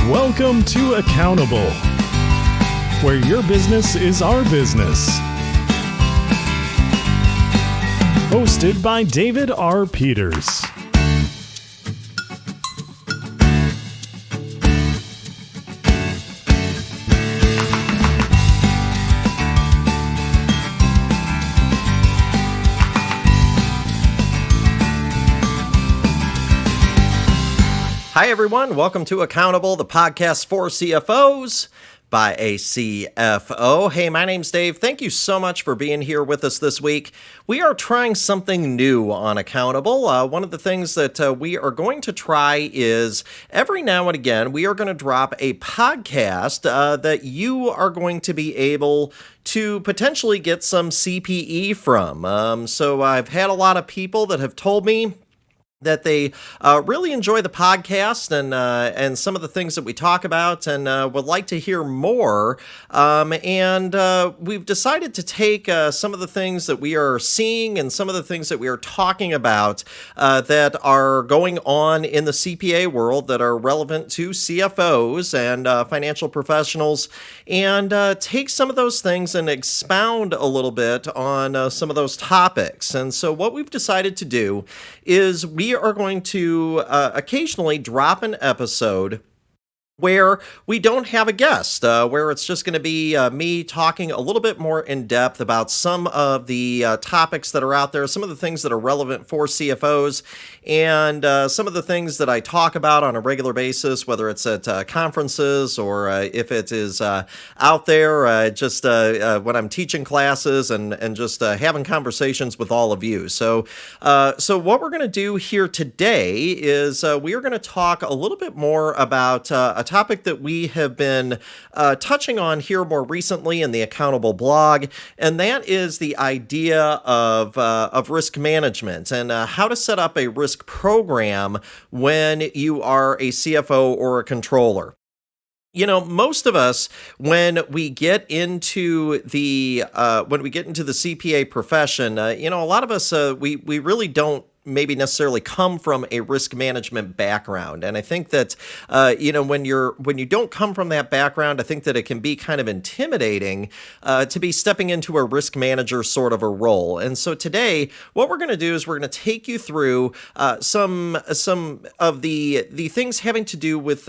Welcome to Accountable, where your business is our business. Hosted by David R. Peters. Hi, everyone. Welcome to Accountable, the podcast for CFOs by a CFO. Hey, my name's Dave. Thank you so much for being here with us this week. We are trying something new on Accountable. One of the things that we are going to try is every now and again, we are going to drop a podcast that you are going to be able to potentially get some CPE from. So I've had a lot of people that have told me that they really enjoy the podcast and some of the things that we talk about and would like to hear more. And we've decided to take some of the things that we are seeing and some of the things that we are talking about that are going on in the CPA world that are relevant to CFOs and financial professionals, and take some of those things and expound a little bit on some of those topics. And so what we've decided to do is we are going to occasionally drop an episode where we don't have a guest, where it's just going to be me talking a little bit more in depth about some of the topics that are out there, some of the things that are relevant for CFOs, and some of the things that I talk about on a regular basis, whether it's at conferences or if it is out there just when I'm teaching classes and just having conversations with all of you. So what we're going to do here today is we are going to talk a little bit more about a topic that we have been touching on here more recently in the Accountable blog, and that is the idea of risk management and how to set up a risk program when you are a CFO or a controller. You know, most of us, when we get into the CPA profession, a lot of us we really don't maybe necessarily come from a risk management background. And I think that, when you don't come from that background, I think that it can be kind of intimidating to be stepping into a risk manager sort of a role. And so today, what we're going to do is we're going to take you through some of the things having to do with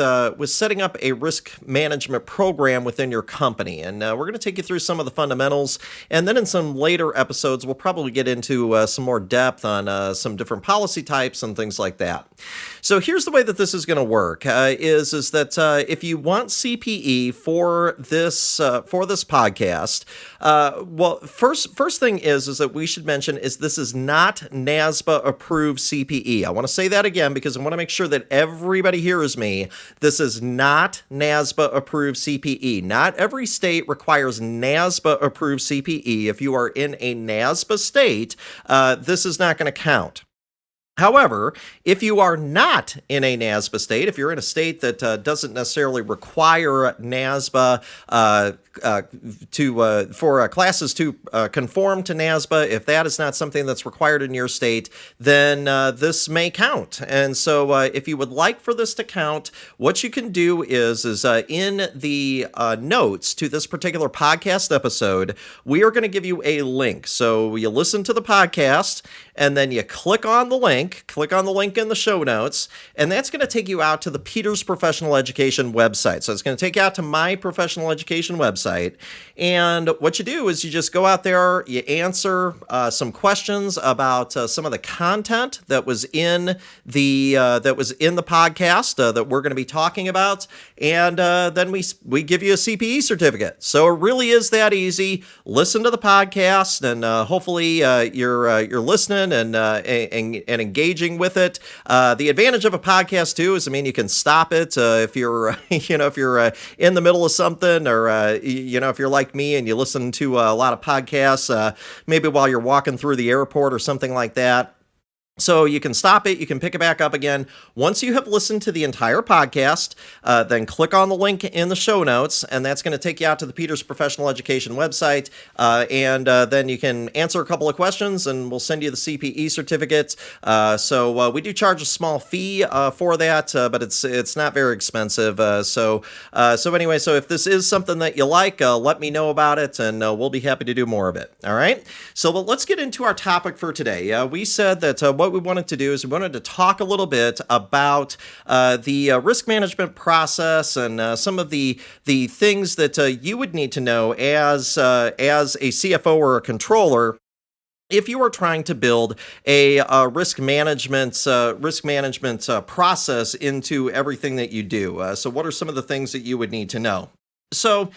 setting up a risk management program within your company. And we're going to take you through some of the fundamentals. And then in some later episodes, we'll probably get into some more depth on some different policy types and things like that. So here's the way that this is going to work: is that if you want CPE for this podcast, first thing is that we should mention is this is not NASBA approved CPE. I want to say that again because I want to make sure that everybody hears me. This is not NASBA approved CPE. Not every state requires NASBA approved CPE. If you are in a NASBA state, this is not going to count. However, if you are not in a NASBA state, if you're in a state that doesn't necessarily require NASBA for classes to conform to NASBA, if that is not something that's required in your state, then this may count. And so if you would like for this to count, what you can do is in the notes to this particular podcast episode, we are going to give you a link. So you listen to the podcast, and then you click on the link in the show notes, and that's going to take you out to the Peters Professional Education website. So it's going to take you out to my professional education website, and what you do is you just go out there, you answer some questions about some of the content that was in the podcast that we're going to be talking about, and then we give you a CPE certificate. So it really is that easy. Listen to the podcast, and hopefully you're listening and engaging with it. The advantage of a podcast too is, you can stop it if you're if you're in the middle of something, or if you're like me and you listen to a lot of podcasts, maybe while you're walking through the airport or something like that. So you can stop it, you can pick it back up again. Once you have listened to the entire podcast, then click on the link in the show notes, and that's going to take you out to the Peters Professional Education website, and then you can answer a couple of questions, and we'll send you the CPE certificate. So we do charge a small fee for that, but it's not very expensive. So anyway, so if this is something that you like, let me know about it, and we'll be happy to do more of it. All right? So let's get into our topic for today. We said that what we wanted to do is we wanted to talk a little bit about the risk management process and some of the things that you would need to know as a CFO or a controller if you are trying to build a risk management process into everything that you do. So what are some of the things that you would need to know? So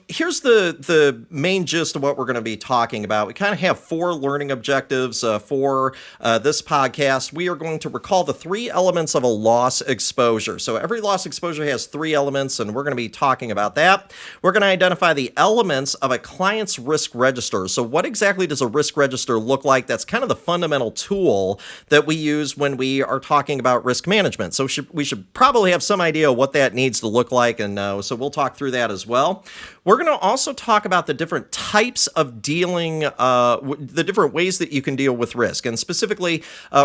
here's the main gist of what we're going to be talking about. We kind of have 4 learning objectives for this podcast. We are going to recall the 3 elements of a loss exposure. So every loss exposure has 3 elements, and we're going to be talking about that. We're going to identify the elements of a client's risk register. So what exactly does a risk register look like? That's kind of the fundamental tool that we use when we are talking about risk management. So we should probably have some idea what that needs to look like, and so we'll talk through that as well. We're going to also talk about the different types of dealing, the different ways that you can deal with risk, and specifically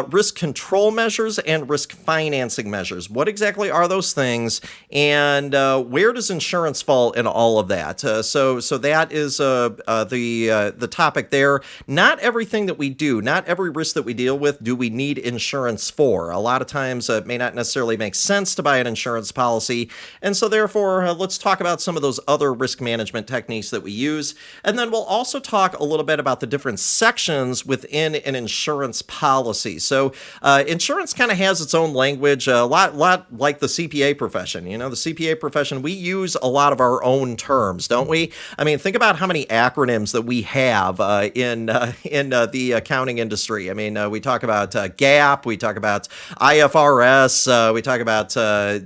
risk control measures and risk financing measures. What exactly are those things, and where does insurance fall in all of that? So that is the topic there. Not everything that we do, not every risk that we deal with, do we need insurance for. A lot of times it may not necessarily make sense to buy an insurance policy, and so therefore let's talk about some of those other risk management techniques that we use. And then we'll also talk a little bit about the different sections within an insurance policy. So insurance kind of has its own language, a lot like the CPA profession. You know, the CPA profession, we use a lot of our own terms, don't we? I mean, think about how many acronyms that we have in the accounting industry. I mean, we talk about GAAP, we talk about IFRS, we talk about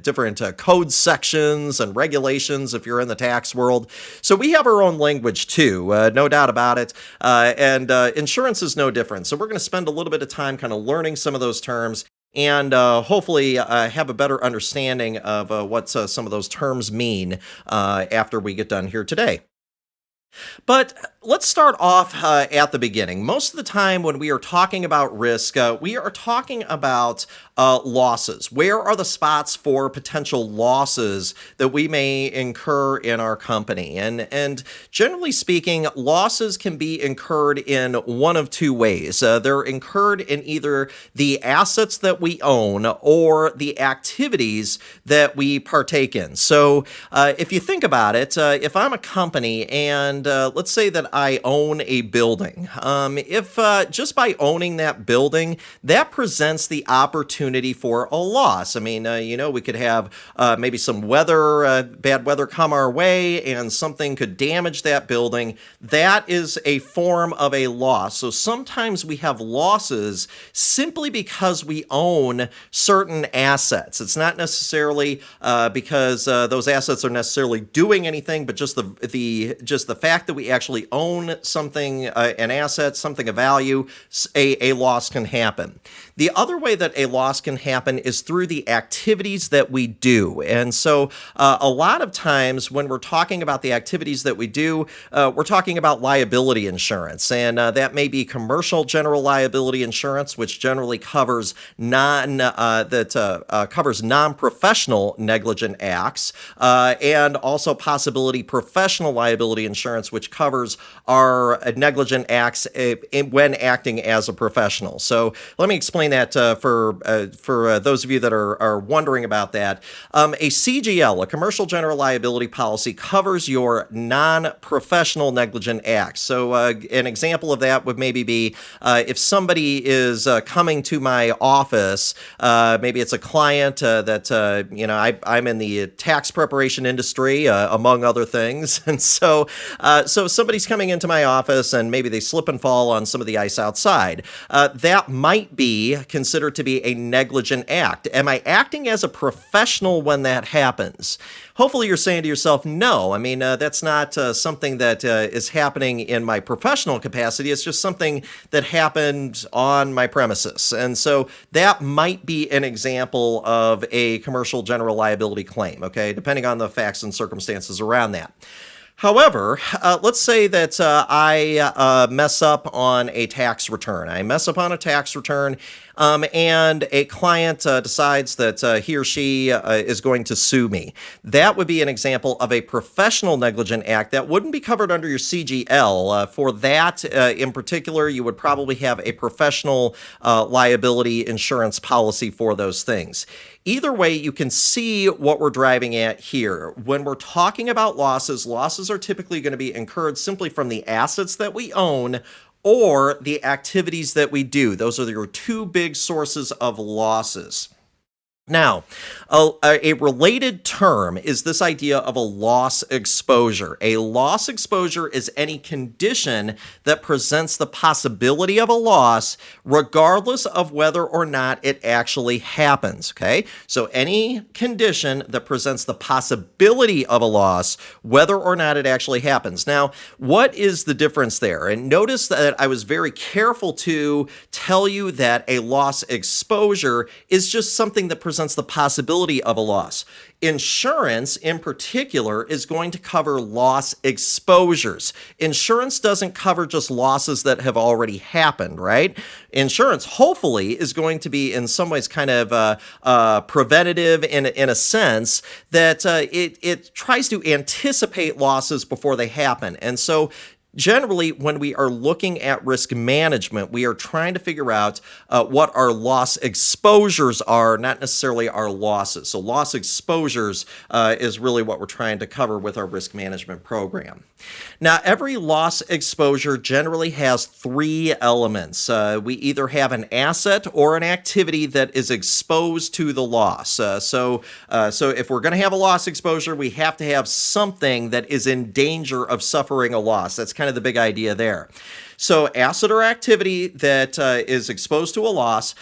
different code sections and regulations if you're in the tax world. So we have our own language too, no doubt about it. And insurance is no different. So we're going to spend a little bit of time kind of learning some of those terms and hopefully have a better understanding of what some of those terms mean after we get done here today. But let's start off at the beginning. Most of the time when we are talking about risk, we are talking about losses. Where are the spots for potential losses that we may incur in our company? And generally speaking, losses can be incurred in one of 2 ways. They're incurred in either the assets that we own or the activities that we partake in. So if you think about it, if I'm a company and let's say that I own a building. If just by owning that building, that presents the opportunity for a loss. I mean, we could have maybe some bad weather come our way, and something could damage that building. That is a form of a loss. So sometimes we have losses simply because we own certain assets. It's not necessarily because those assets are necessarily doing anything, but just the fact that we actually own something, an asset, something of value, a loss can happen. The other way that a loss can happen is through the activities that we do. And so a lot of times when we're talking about the activities that we do, we're talking about liability insurance. And that may be commercial general liability insurance, which generally covers non-professional negligent acts, and also possibility professional liability insurance, which covers our negligent acts when acting as a professional. So let me explain that for those of you that are wondering about that. A CGL, a commercial general liability policy, covers your non-professional negligent acts. So an example of that would maybe be if somebody is coming to my office, maybe it's a client that I'm in the tax preparation industry, among other things, and so So somebody's coming into my office and maybe they slip and fall on some of the ice outside. That might be considered to be a negligent act. Am I acting as a professional when that happens? Hopefully you're saying to yourself, no. I mean, that's not something that is happening in my professional capacity. It's just something that happened on my premises. And so that might be an example of a commercial general liability claim, okay, depending on the facts and circumstances around that. However, let's say that I mess up on a tax return. And a client decides that he or she is going to sue me. That would be an example of a professional negligent act that wouldn't be covered under your CGL. For that in particular, you would probably have a professional liability insurance policy for those things. Either way, you can see what we're driving at here. When we're talking about losses are typically going to be incurred simply from the assets that we own or the activities that we do. Those are your two big sources of losses. Now, a related term is this idea of a loss exposure. A loss exposure is any condition that presents the possibility of a loss, regardless of whether or not it actually happens, okay? So any condition that presents the possibility of a loss, whether or not it actually happens. Now, what is the difference there? And notice that I was very careful to tell you that a loss exposure is just something that presents the possibility of a loss. Insurance, in particular, is going to cover loss exposures. Insurance doesn't cover just losses that have already happened, right? Insurance, hopefully, is going to be in some ways kind of preventative in a sense that it tries to anticipate losses before they happen. And so generally, when we are looking at risk management, we are trying to figure out what our loss exposures are, not necessarily our losses. So loss exposures is really what we're trying to cover with our risk management program. Now, every loss exposure generally has three elements. We either have an asset or an activity that is exposed to the loss. So if we're going to have a loss exposure, we have to have something that is in danger of suffering a loss. That's kind of the big idea there. So asset or activity that is exposed to a loss,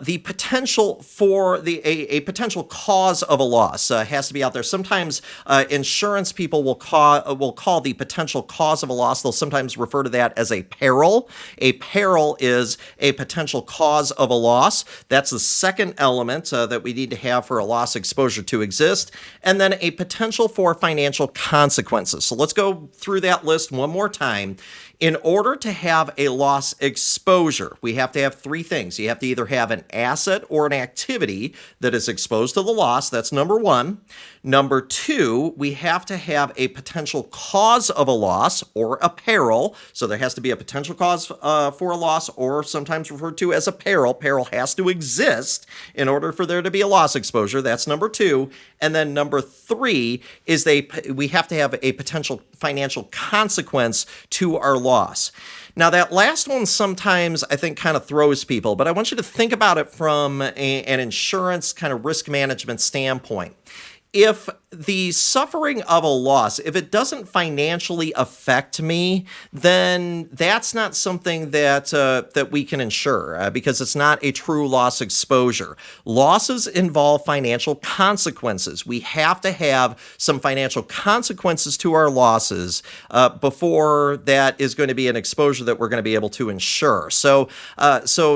the potential for a potential cause of a loss has to be out there. Sometimes insurance people will call the potential cause of a loss. They'll sometimes refer to that as a peril. A peril is a potential cause of a loss. That's the second element that we need to have for a loss exposure to exist. And then a potential for financial consequences. So let's go through that list one more time. In order to have a loss exposure, we have to have three things. You have to either have an asset or an activity that is exposed to the loss. That's number one. Number two, we have to have a potential cause of a loss or a peril. So there has to be a potential cause for a loss, or sometimes referred to as a peril. Peril has to exist in order for there to be a loss exposure. That's number two. And then number three is we have to have a potential financial consequence to our loss. Now, that last one sometimes I think kind of throws people, but I want you to think about it from an insurance kind of risk management standpoint. If the suffering of a loss, if it doesn't financially affect me, then that's not something that we can insure because it's not a true loss exposure. Losses involve financial consequences. We have to have some financial consequences to our losses before that is going to be an exposure that we're going to be able to insure. So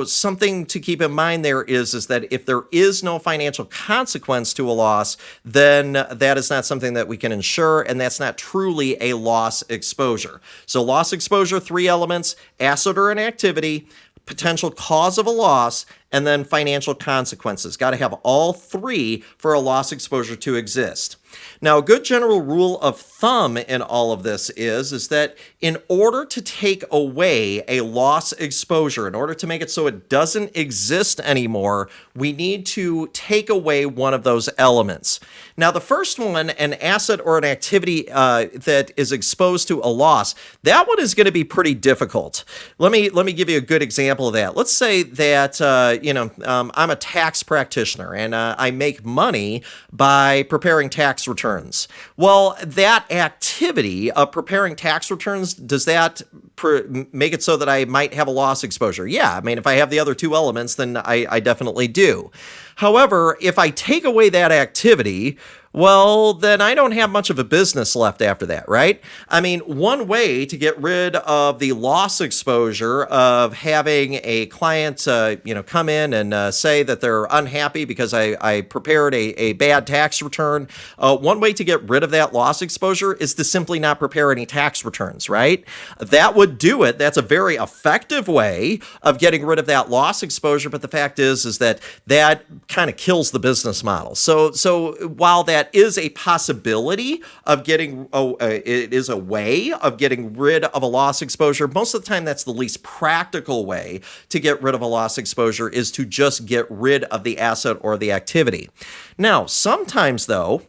something to keep in mind there is that if there is no financial consequence to a loss, then that is not something that we can insure, and that's not truly a loss exposure. So loss exposure, three elements: asset or an activity, potential cause of a loss, and then financial consequences. Got to have all three for a loss exposure to exist. Now, a good general rule of thumb in all of this is that in order to take away a loss exposure, in order to make it so it doesn't exist anymore, we need to take away one of those elements. Now, the first one, an asset or an activity that is exposed to a loss, that one is going to be pretty difficult. Let me give you a good example of that. Let's say that I'm a tax practitioner and I make money by preparing tax tax returns. Well, that activity of preparing tax returns, does that make it so that I might have a loss exposure? Yeah, I mean, if I have the other two elements, then I definitely do. However, if I take away that activity, well, then I don't have much of a business left after that, right? I mean, one way to get rid of the loss exposure of having a client, come in and say that they're unhappy because I prepared a bad tax return. One way to get rid of that loss exposure is to simply not prepare any tax returns, right? That would do it. That's a very effective way of getting rid of that loss exposure. But the fact is that kind of kills the business model. So while that is a possibility of getting, it is a way of getting rid of a loss exposure, most of the time that's the least practical way to get rid of a loss exposure, is to just get rid of the asset or the activity. Now, sometimes though,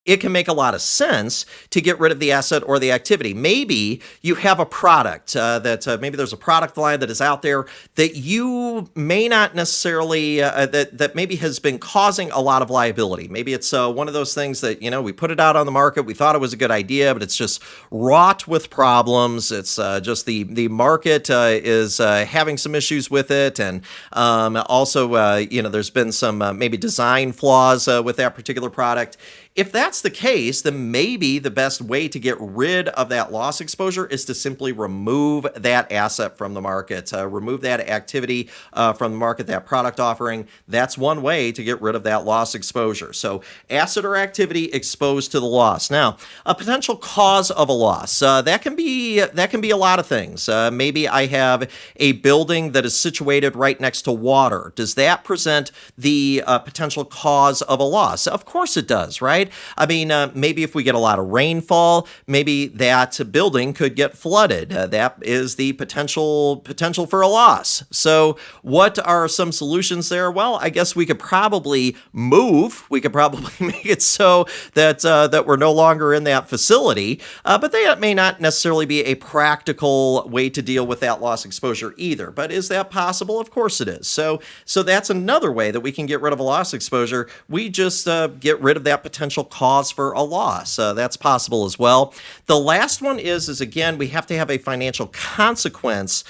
it can make a lot of sense to get rid of the asset or the activity. Maybe you have a product maybe there's a product line that is out there that you may not necessarily, that maybe has been causing a lot of liability. Maybe it's one of those things that, we put it out on the market, we thought it was a good idea, but it's just wrought with problems. It's just the market is having some issues with it. And also, there's been some maybe design flaws with that particular product. If that's the case, then maybe the best way to get rid of that loss exposure is to simply remove that asset from the market, remove that activity from the market, that product offering. That's one way to get rid of that loss exposure. So asset or activity exposed to the loss. Now, a potential cause of a loss, that can be a lot of things. Maybe I have a building that is situated right next to water. Does that present the potential cause of a loss? Of course it does, right? I mean, maybe if we get a lot of rainfall, maybe that building could get flooded. That is the potential for a loss. So what are some solutions there? Well, I guess we could probably move. We could probably make it so that we're no longer in that facility. But that may not necessarily be a practical way to deal with that loss exposure either. But is that possible? Of course it is. So that's another way that we can get rid of a loss exposure. We just get rid of that potential cause for a loss. That's possible as well. The last one is again, we have to have a financial consequence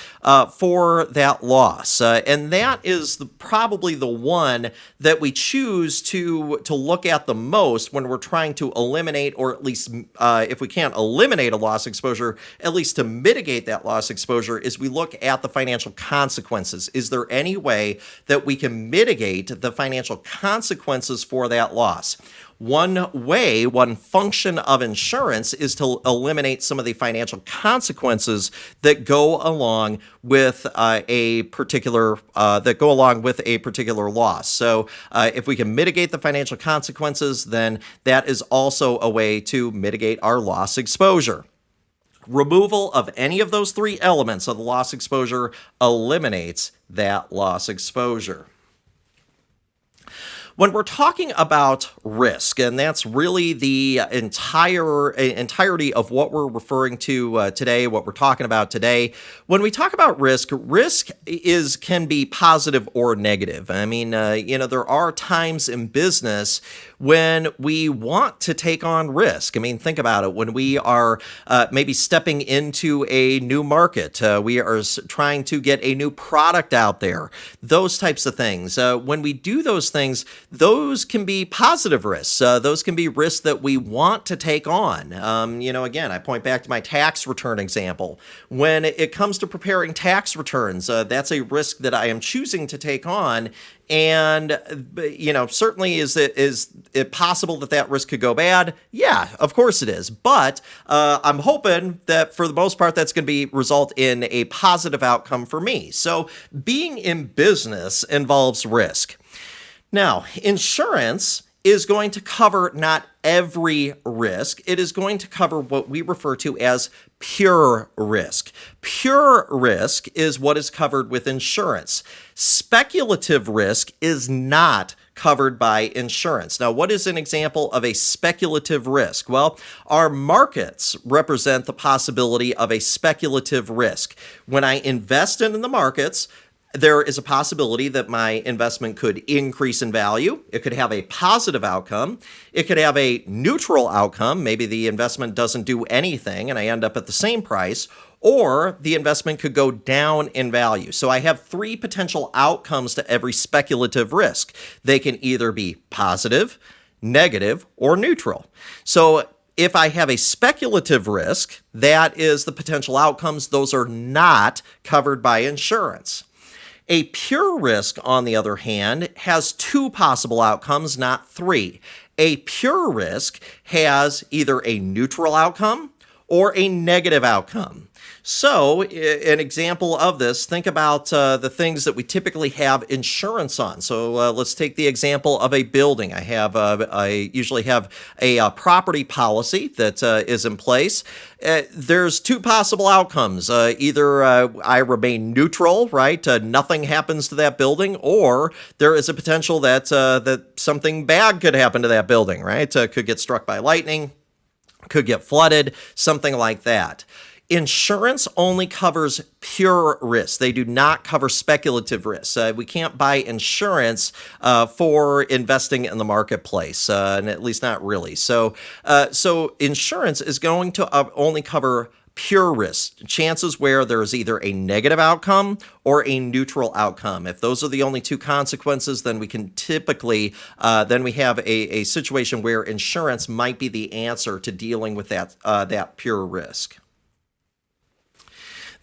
for that loss. And that is probably the one that we choose to look at the most when we're trying to eliminate, or at least if we can't eliminate a loss exposure, at least to mitigate that loss exposure, is we look at the financial consequences. Is there any way that we can mitigate the financial consequences for that loss? One function of insurance is to eliminate some of the financial consequences that go along with a particular loss. So if we can mitigate the financial consequences, then that is also a way to mitigate our loss exposure. Removal of any of those three elements of the loss exposure eliminates that loss exposure. When we're talking about risk, and that's really the entirety of what we're referring to today, what we're talking about today. When we talk about risk can be positive or negative. I mean, there are times in business when we want to take on risk. I mean, think about it. When we are maybe stepping into a new market, we are trying to get a new product out there, those types of things. When we do those things, those can be positive risks. Those can be risks that we want to take on. Again, I point back to my tax return example. When it comes to preparing tax returns, that's a risk that I am choosing to take on. And, certainly is it possible that risk could go bad? Yeah, of course it is. But I'm hoping that for the most part, that's going to result in a positive outcome for me. So being in business involves risk. Now, insurance is going to cover not every risk. It is going to cover what we refer to as pure risk. Pure risk is what is covered with insurance. Speculative risk is not covered by insurance. Now, what is an example of a speculative risk? Well, our markets represent the possibility of a speculative risk. When I invest in the markets, there is a possibility that my investment could increase in value. It could have a positive outcome. It could have a neutral outcome. Maybe the investment doesn't do anything and I end up at the same price, or the investment could go down in value. So I have three potential outcomes to every speculative risk. They can either be positive, negative, or neutral. So if I have a speculative risk, that is the potential outcomes. Those are not covered by insurance. A pure risk, on the other hand, has two possible outcomes, not three. A pure risk has either a neutral outcome or a negative outcome. So, an example of this, think about the things that we typically have insurance on. So, let's take the example of a building. I usually have a property policy that is in place. There's two possible outcomes. Either I remain neutral, right? Nothing happens to that building, or there is a potential that something bad could happen to that building, right? Could get struck by lightning, could get flooded, something like that. Insurance only covers pure risks. They do not cover speculative risks. We can't buy insurance for investing in the marketplace, and at least not really. So insurance is going to only cover pure risks, chances where there is either a negative outcome or a neutral outcome. If those are the only two consequences, then we can typically, then we have a situation where insurance might be the answer to dealing with that pure risk.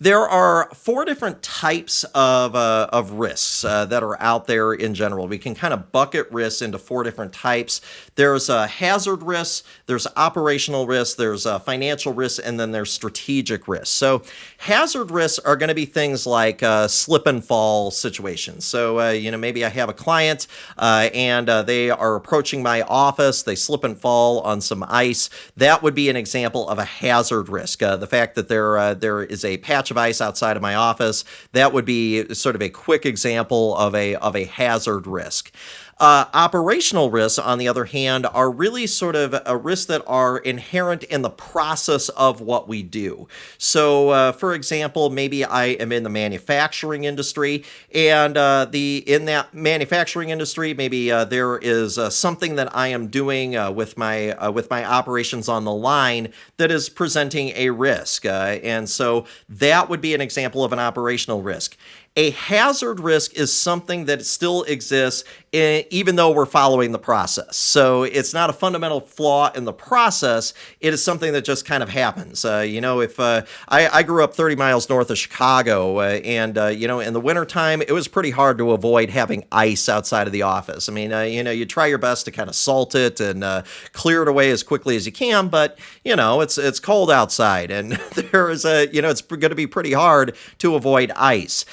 There are four different types of risks that are out there in general. We can kind of bucket risks into four different types. There's hazard risks, there's operational risks, there's financial risks, and then there's strategic risks. So hazard risks are going to be things like slip and fall situations. So, maybe I have a client and they are approaching my office, they slip and fall on some ice. That would be an example of a hazard risk. The fact that there is a patch of ice outside of my office, that would be sort of a quick example of a hazard risk. Operational risks, on the other hand, are really sort of a risks that are inherent in the process of what we do. So, for example, maybe I am in the manufacturing industry, and in that manufacturing industry, maybe there is something that I am doing with my operations on the line that is presenting a risk, and so that would be an example of an operational risk. A hazard risk is something that still exists even though we're following the process. So it's not a fundamental flaw in the process. It is something that just kind of happens. If I grew up 30 miles north of Chicago, and in the wintertime, it was pretty hard to avoid having ice outside of the office. I mean, you try your best to kind of salt it and clear it away as quickly as you can, but it's cold outside, and there is it's going to be pretty hard to avoid ice.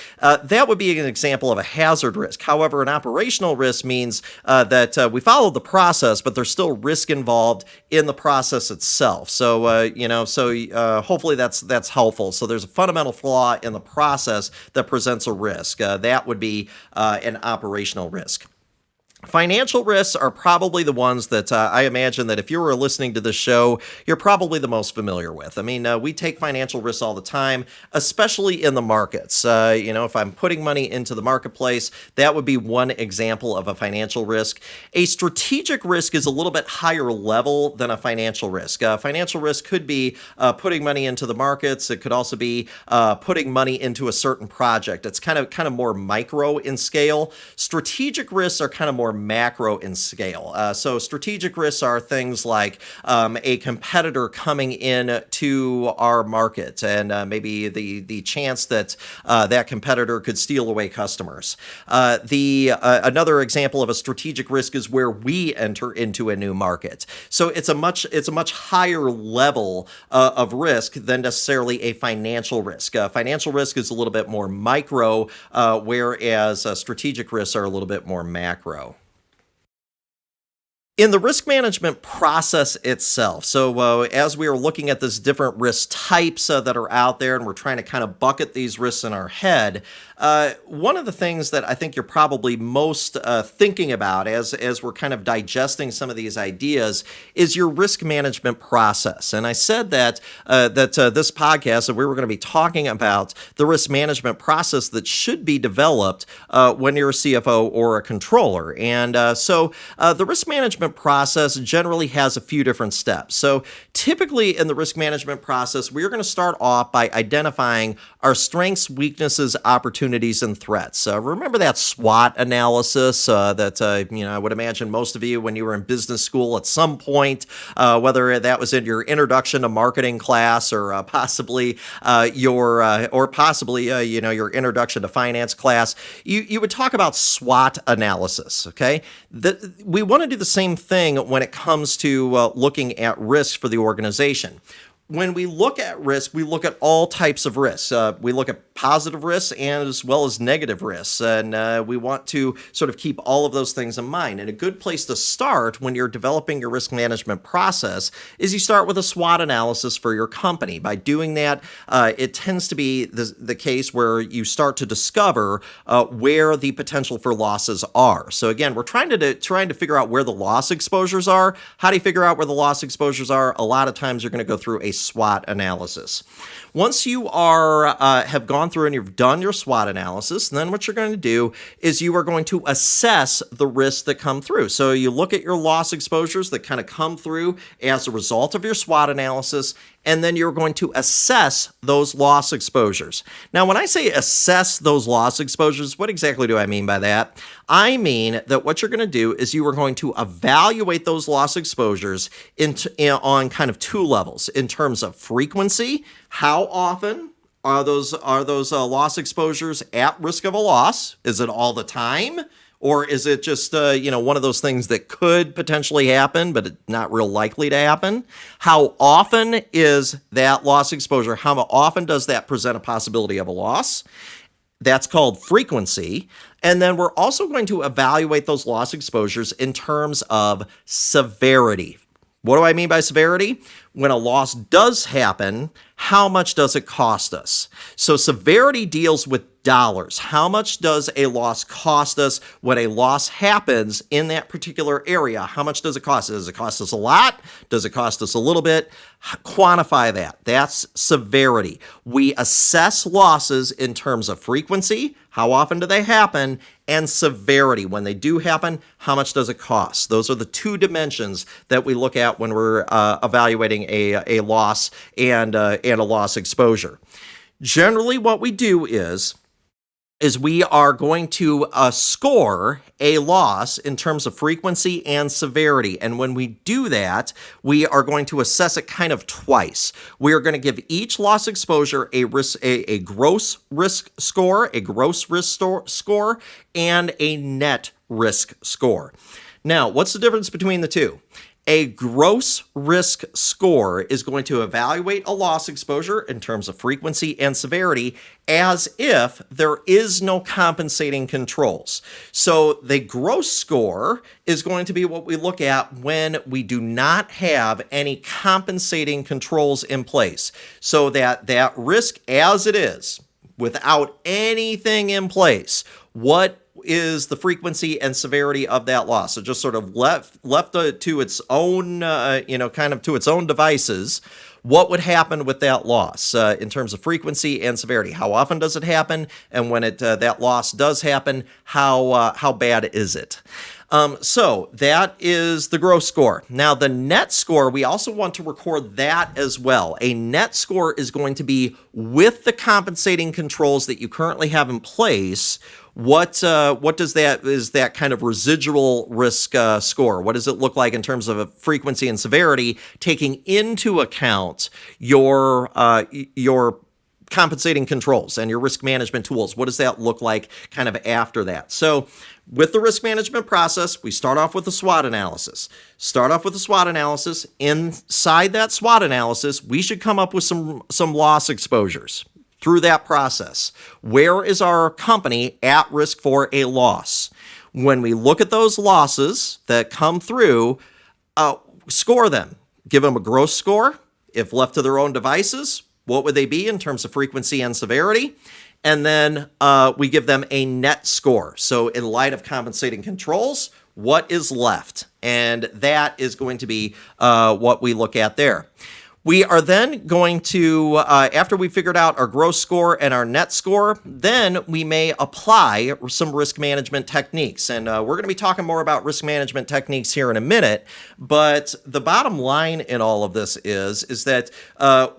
That would be an example of a hazard risk. However, an operational risk means that we follow the process, but there's still risk involved in the process itself. So, hopefully that's helpful. So there's a fundamental flaw in the process that presents a risk. That would be an operational risk. Financial risks are probably the ones that I imagine that if you were listening to this show, you're probably the most familiar with. I mean, we take financial risks all the time, especially in the markets. If I'm putting money into the marketplace, that would be one example of a financial risk. A strategic risk is a little bit higher level than a financial risk. Financial risk could be putting money into the markets. It could also be putting money into a certain project. It's kind of more micro in scale. Strategic risks are kind of more macro in scale. So strategic risks are things like a competitor coming in to our market, and maybe the chance that that competitor could steal away customers. Another example of a strategic risk is where we enter into a new market. So it's a much higher level of risk than necessarily a financial risk. Financial risk is a little bit more micro, whereas strategic risks are a little bit more macro. In the risk management process itself, so as we are looking at these different risk types that are out there, and we're trying to kind of bucket these risks in our head, one of the things that I think you're probably most thinking about as we're kind of digesting some of these ideas is your risk management process. And I said that this podcast, that we were going to be talking about the risk management process that should be developed when you're a CFO or a controller. And so the risk management process generally has a few different steps. So typically in the risk management process, we're going to start off by identifying our strengths, weaknesses, opportunities, and threats. Remember that SWOT analysis that I would imagine most of you, when you were in business school at some point, whether that was in your introduction to marketing class or possibly your introduction to finance class, you would talk about SWOT analysis. Okay, we want to do the same thing when it comes to looking at risk for the organization. When we look at risk, we look at all types of risks. We look at positive risks and as well as negative risks. And we want to sort of keep all of those things in mind. And a good place to start when you're developing your risk management process is you start with a SWOT analysis for your company. By doing that, it tends to be the case where you start to discover where the potential for losses are. So again, we're trying to figure out where the loss exposures are. How do you figure out where the loss exposures are? A lot of times you're going to go through a SWOT analysis. Once you have gone through and you've done your SWOT analysis, then what you're going to do is you are going to assess the risks that come through. So you look at your loss exposures that kind of come through as a result of your SWOT analysis, and then you're going to assess those loss exposures. Now, when I say assess those loss exposures, what exactly do I mean by that? I mean that what you're going to do is you are going to evaluate those loss exposures on kind of two levels, in terms of frequency. How often are those loss exposures at risk of a loss? Is it all the time? Or is it just, one of those things that could potentially happen, but it's not real likely to happen? How often is that loss exposure? How often does that present a possibility of a loss? That's called frequency. And then we're also going to evaluate those loss exposures in terms of severity. What do I mean by severity? When a loss does happen, how much does it cost us? So severity deals with dollars. How much does a loss cost us when a loss happens in that particular area? How much does it cost us? Does it cost us a lot? Does it cost us a little bit? Quantify that. That's severity. We assess losses in terms of frequency. How often do they happen? And severity. When they do happen, how much does it cost? Those are the two dimensions that we look at when we're evaluating a loss and a loss exposure. Generally, what we do is we are going to score a loss in terms of frequency and severity. And when we do that, we are going to assess it kind of twice. We are going to give each loss exposure a gross risk score, and a net risk score. Now, what's the difference between the two? A gross risk score is going to evaluate a loss exposure in terms of frequency and severity as if there is no compensating controls. So the gross score is going to be what we look at when we do not have any compensating controls in place. So that risk as it is, without anything in place, what is the frequency and severity of that loss? So just sort of left to its own, to its own devices. What would happen with that loss in terms of frequency and severity? How often does it happen? And when that loss does happen, how bad is it? So that is the gross score. Now, the net score, we also want to record that as well. A net score is going to be with the compensating controls that you currently have in place. What is that kind of residual risk score? What does it look like in terms of frequency and severity, taking into account your compensating controls and your risk management tools? What does that look like kind of after that? So with the risk management process, we start off with a SWOT analysis. Inside that SWOT analysis, we should come up with some loss exposures. Through that process, where is our company at risk for a loss? When we look at those losses that come through, score them. Give them a gross score. If left to their own devices, what would they be in terms of frequency and severity? And then we give them a net score. So in light of compensating controls, what is left? And that is going to be what we look at there. We are then going to, after we figured out our gross score and our net score, then we may apply some risk management techniques. And we're going to be talking more about risk management techniques here in a minute. But the bottom line in all of this is that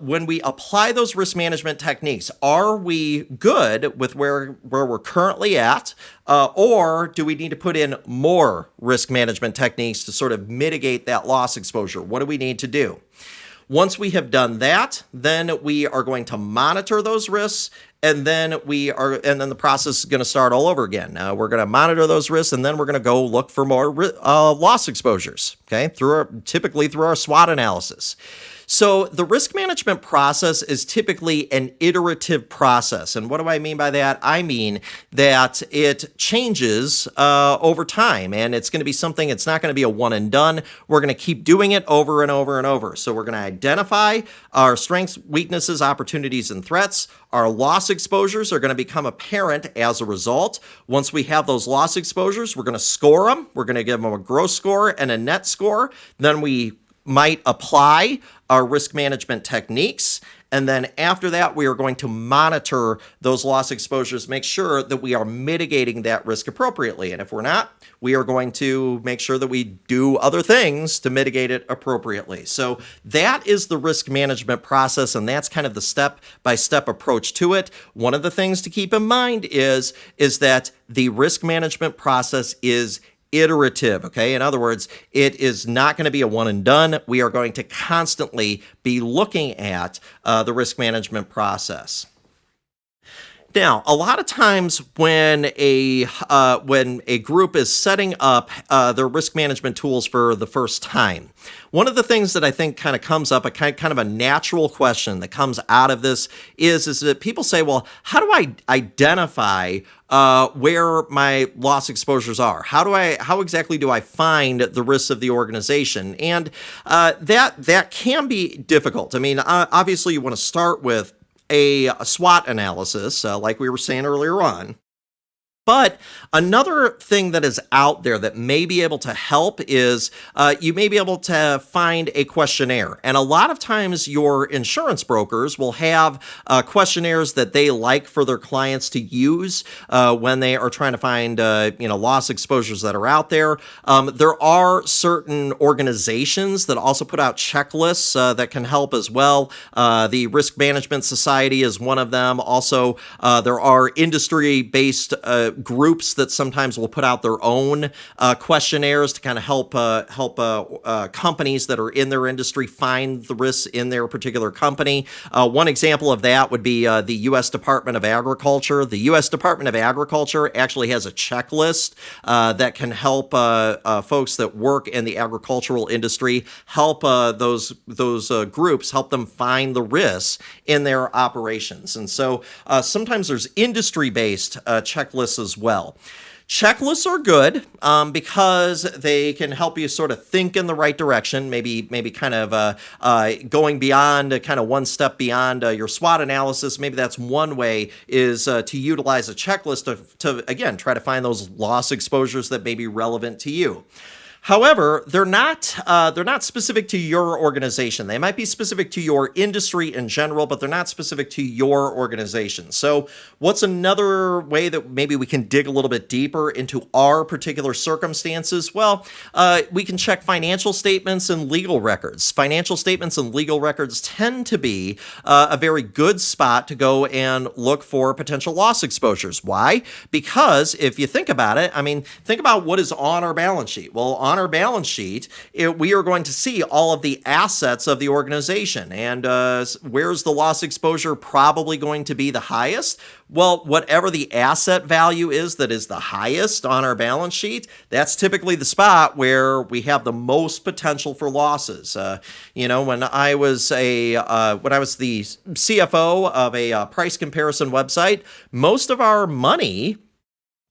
when we apply those risk management techniques, are we good with where we're currently at? Or do we need to put in more risk management techniques to sort of mitigate that loss exposure? What do we need to do? Once we have done that, then we are going to monitor those risks, and then the process is going to start all over again. We're going to monitor those risks, and then we're going to go look for more loss exposures. Okay, typically through our SWOT analysis. So the risk management process is typically an iterative process. And what do I mean by that? I mean that it changes over time, and it's going to be something, it's not going to be a one and done. We're going to keep doing it over and over and over. So we're going to identify our strengths, weaknesses, opportunities, and threats. Our loss exposures are going to become apparent as a result. Once we have those loss exposures, we're going to score them. We're going to give them a gross score and a net score. Then we might apply our risk management techniques. And then after that, we are going to monitor those loss exposures, make sure that we are mitigating that risk appropriately. And if we're not, we are going to make sure that we do other things to mitigate it appropriately. So that is the risk management process, and that's kind of the step-by-step approach to it. One of the things to keep in mind is that the risk management process is iterative, okay? In other words, it is not going to be a one and done. We are going to constantly be looking at the risk management process. Now, a lot of times when a group is setting up their risk management tools for the first time, one of the things that I think kind of comes up, a kind of a natural question that comes out of this is that people say, well, how do I identify where my loss exposures are? How exactly do I find the risks of the organization? And that can be difficult. I mean, obviously you want to start with a SWOT analysis, like we were saying earlier on. But another thing that is out there that may be able to help is you may be able to find a questionnaire. And a lot of times your insurance brokers will have questionnaires that they like for their clients to use when they are trying to find loss exposures that are out there. There are certain organizations that also put out checklists that can help as well. The Risk Management Society is one of them. Also, there are industry-based groups that sometimes will put out their own questionnaires to kind of help companies that are in their industry find the risks in their particular company. One example of that would be the U.S. Department of Agriculture. The U.S. Department of Agriculture actually has a checklist that can help folks that work in the agricultural industry help those groups, help them find the risks in their operations. And so sometimes there's industry-based checklists as well. Checklists are good because they can help you sort of think in the right direction, maybe kind of going beyond, kind of one step beyond your SWOT analysis. Maybe that's one way is to utilize a checklist to again, try to find those loss exposures that may be relevant to you. However, they're not specific to your organization. They might be specific to your industry in general, but they're not specific to your organization. So what's another way that maybe we can dig a little bit deeper into our particular circumstances? Well, we can check financial statements and legal records. Financial statements and legal records tend to be a very good spot to go and look for potential loss exposures. Why? Because if you think about it, I mean, think about what is on our balance sheet. Well, on our balance sheet, we are going to see all of the assets of the organization. And where's the loss exposure probably going to be the highest? Well, whatever the asset value is that is the highest on our balance sheet, that's typically the spot where we have the most potential for losses. When I was the CFO of a price comparison website, most of our money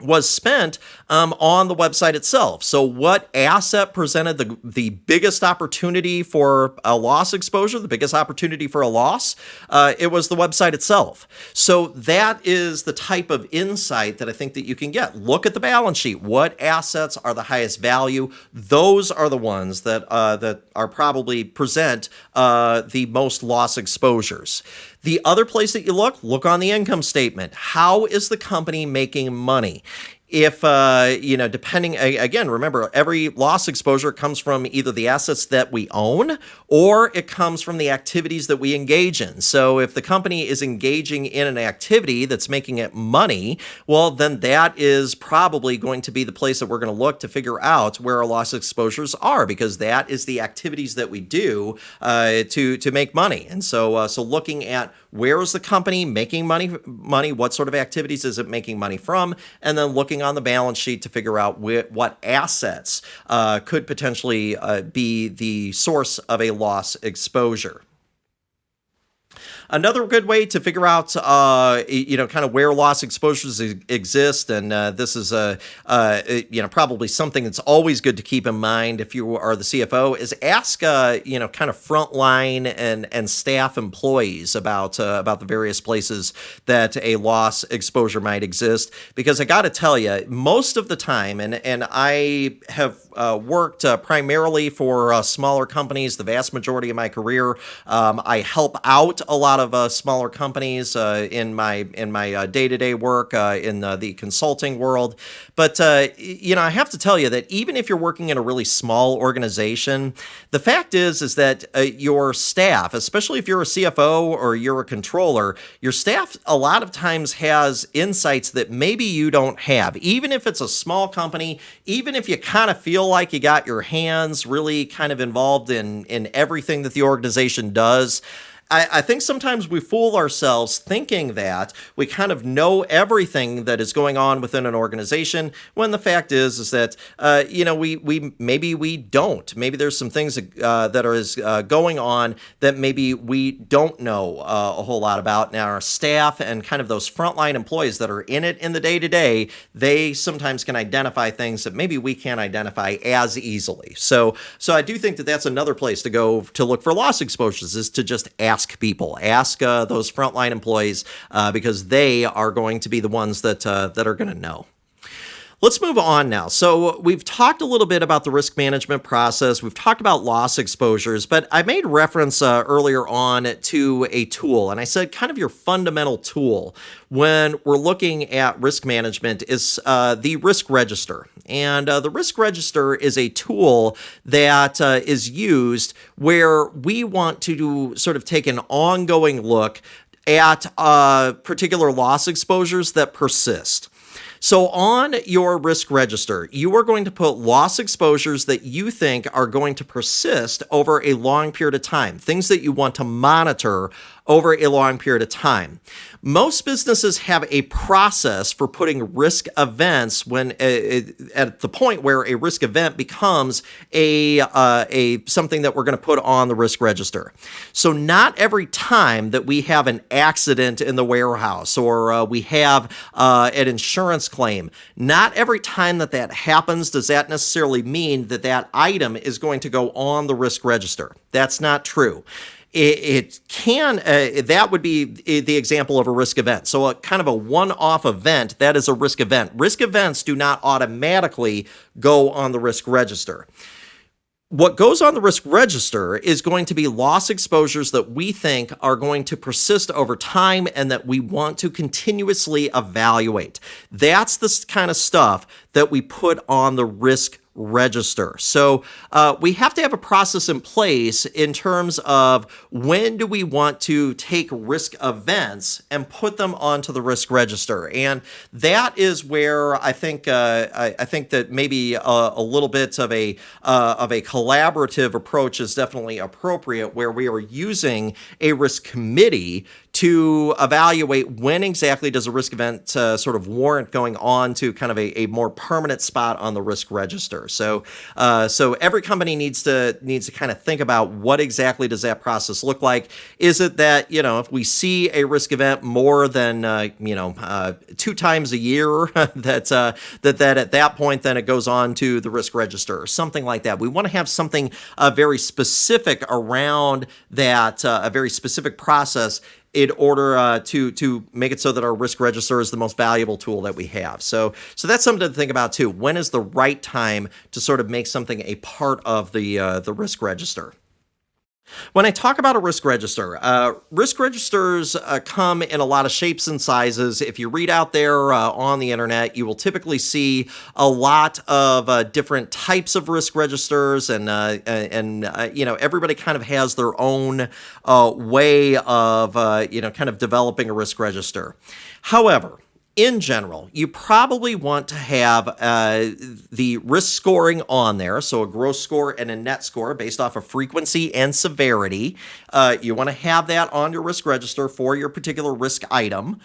was spent on the website itself. So what asset presented the biggest opportunity for a loss exposure, the biggest opportunity for a loss? It was the website itself. So that is the type of insight that I think that you can get. Look at the balance sheet. What assets are the highest value? Those are the ones that are probably present the most loss exposures. The other place that you look on the income statement. How is the company making money? If, depending, again, remember, every loss exposure comes from either the assets that we own or it comes from the activities that we engage in. So if the company is engaging in an activity that's making it money, well, then that is probably going to be the place that we're going to look to figure out where our loss exposures are, because that is the activities that we do to make money. And so looking at where is the company making money, what sort of activities is it making money from, and then looking on the balance sheet to figure out what assets could potentially be the source of a loss exposure. Another good way to figure out, kind of where loss exposures exist, and this is probably something that's always good to keep in mind if you are the CFO, is ask, kind of frontline and staff employees about the various places that a loss exposure might exist. Because I got to tell you, most of the time, and I have worked primarily for smaller companies the vast majority of my career. I help out a lot of smaller companies in my day-to-day work in the consulting world. But, I have to tell you that even if you're working in a really small organization, the fact is that your staff, especially if you're a CFO or you're a controller, your staff a lot of times has insights that maybe you don't have. Even if it's a small company, even if you kind of feel like you got your hands really kind of involved in everything that the organization does, I think sometimes we fool ourselves thinking that we kind of know everything that is going on within an organization, when the fact is that we don't. Maybe there's some things that are going on that maybe we don't know a whole lot about. Now, our staff and kind of those frontline employees that are in it in the day-to-day, they sometimes can identify things that maybe we can't identify as easily. So I do think that that's another place to go to look for loss exposures, is to just ask people, those frontline employees, because they are going to be the ones that are going to know. Let's move on now. So we've talked a little bit about the risk management process. We've talked about loss exposures, but I made reference earlier on to a tool, and I said kind of your fundamental tool when we're looking at risk management is the risk register. And the risk register is a tool that is used where we want to sort of take an ongoing look at particular loss exposures that persist. So on your risk register, you are going to put loss exposures that you think are going to persist over a long period of time, things that you want to monitor over a long period of time. Most businesses have a process for putting risk events when at the point where a risk event becomes a something that we're going to put on the risk register. So not every time that we have an accident in the warehouse or we have an insurance claim, not every time that happens does that necessarily mean that item is going to go on the risk register. That's not true. It can, that would be the example of a risk event. So a kind of a one-off event, that is a risk event. Risk events do not automatically go on the risk register. What goes on the risk register is going to be loss exposures that we think are going to persist over time and that we want to continuously evaluate. That's the kind of stuff that we put on the risk register. So we have to have a process in place in terms of when do we want to take risk events and put them onto the risk register. And that is where I think that maybe a little bit of a collaborative approach is definitely appropriate, where we are using a risk committee to evaluate when exactly does a risk event sort of warrant going on to kind of a more permanent spot on the risk register. So every company needs to kind of think about what exactly does that process look like. Is it that, if we see a risk event more than 2 times a year, that at that point then it goes on to the risk register or something like that. We want to have something very specific around that, a very specific process in order to make it so that our risk register is the most valuable tool that we have. So that's something to think about too. When is the right time to sort of make something a part of the risk register? When I talk about a risk registers come in a lot of shapes and sizes. If you read out there on the internet, you will typically see a lot of different types of risk registers, and everybody kind of has their own way of kind of developing a risk register. However, in general, you probably want to have the risk scoring on there, so a gross score and a net score based off of frequency and severity. You want to have that on your risk register for your particular risk item.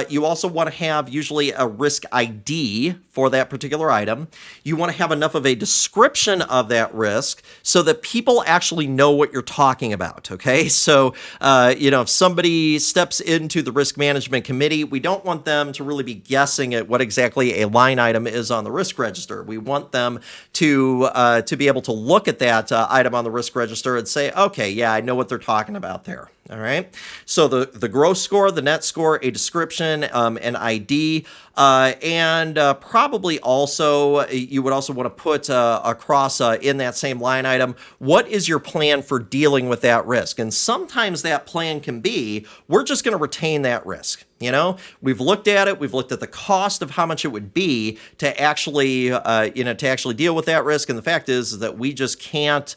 You also want to have usually a risk ID for that particular item. You want to have enough of a description of that risk so that people actually know what you're talking about, okay? So, if somebody steps into the risk management committee, we don't want them to really be guessing at what exactly a line item is on the risk register. We want them to be able to look at that item on the risk register and say, okay, yeah, I know what they're talking about there. All right. So the gross score, the net score, a description, an ID, and probably also you would also want to put across in that same line item, what is your plan for dealing with that risk? And sometimes that plan can be, we're just going to retain that risk. We've looked at it. We've looked at the cost of how much it would be to actually, deal with that risk. And the fact is that we just can't